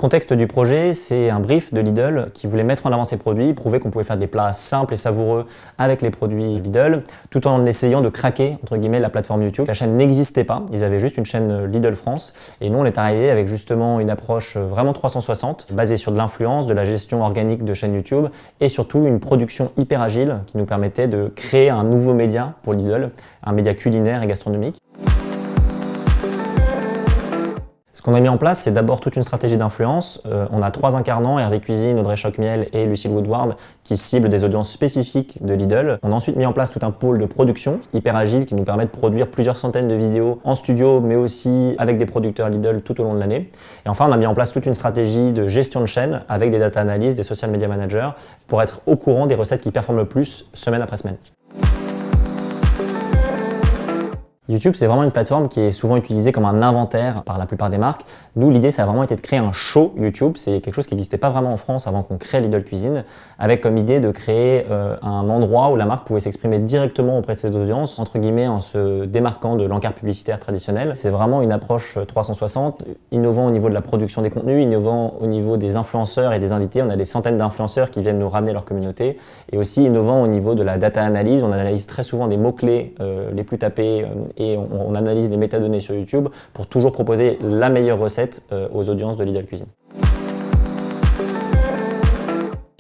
contexte du projet, c'est un brief de Lidl qui voulait mettre en avant ses produits, prouver qu'on pouvait faire des plats simples et savoureux avec les produits Lidl, tout en essayant de craquer, entre guillemets, la plateforme YouTube. La chaîne n'existait pas, ils avaient juste une chaîne Lidl France, et nous on est arrivé avec justement une approche vraiment 360, basée sur de l'influence, de la gestion organique de chaîne YouTube, et surtout une production hyper agile qui nous permettait de créer un nouveau média pour Lidl, un média culinaire et gastronomique. Ce qu'on a mis en place, c'est d'abord toute une stratégie d'influence. On a 3 incarnants, Hervé Cuisine, Audrey Choquemiel et Lucille Woodward, qui ciblent des audiences spécifiques de Lidl. On a ensuite mis en place tout un pôle de production hyper agile qui nous permet de produire plusieurs centaines de vidéos en studio, mais aussi avec des producteurs Lidl tout au long de l'année. Et enfin, on a mis en place toute une stratégie de gestion de chaîne avec des data analysts, des social media managers, pour être au courant des recettes qui performent le plus semaine après semaine. YouTube, c'est vraiment une plateforme qui est souvent utilisée comme un inventaire par la plupart des marques. Nous, l'idée, ça a vraiment été de créer un show YouTube. C'est quelque chose qui n'existait pas vraiment en France avant qu'on crée Lidl Cuisine, avec comme idée de créer un endroit où la marque pouvait s'exprimer directement auprès de ses audiences, entre guillemets, en se démarquant de l'encart publicitaire traditionnel. C'est vraiment une approche 360, innovant au niveau de la production des contenus, innovant au niveau des influenceurs et des invités. On a des centaines d'influenceurs qui viennent nous ramener leur communauté, et aussi innovant au niveau de la data analyse. On analyse très souvent des mots-clés les plus tapés et on analyse les métadonnées sur YouTube pour toujours proposer la meilleure recette aux audiences de Lidl Cuisine.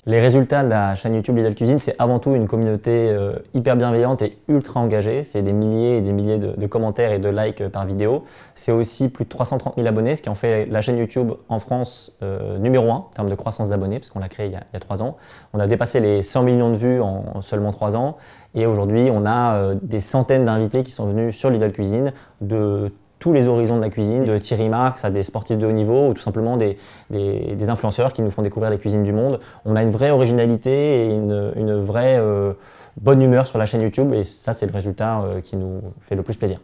Les résultats de la chaîne YouTube Lidl Cuisine, c'est avant tout une communauté hyper bienveillante et ultra engagée. C'est des milliers et des milliers de commentaires et de likes par vidéo. C'est aussi plus de 330 000 abonnés, ce qui en fait la chaîne YouTube en France numéro 1 en termes de croissance d'abonnés, parce qu'on l'a créée il y a 3 ans. On a dépassé les 100 millions de vues en seulement 3 ans. Et aujourd'hui, on a des centaines d'invités qui sont venus sur Lidl Cuisine de tous les horizons de la cuisine, de Thierry Marx à des sportifs de haut niveau ou tout simplement des influenceurs qui nous font découvrir les cuisines du monde. On a une vraie originalité et une vraie bonne humeur sur la chaîne YouTube, et ça, c'est le résultat qui nous fait le plus plaisir.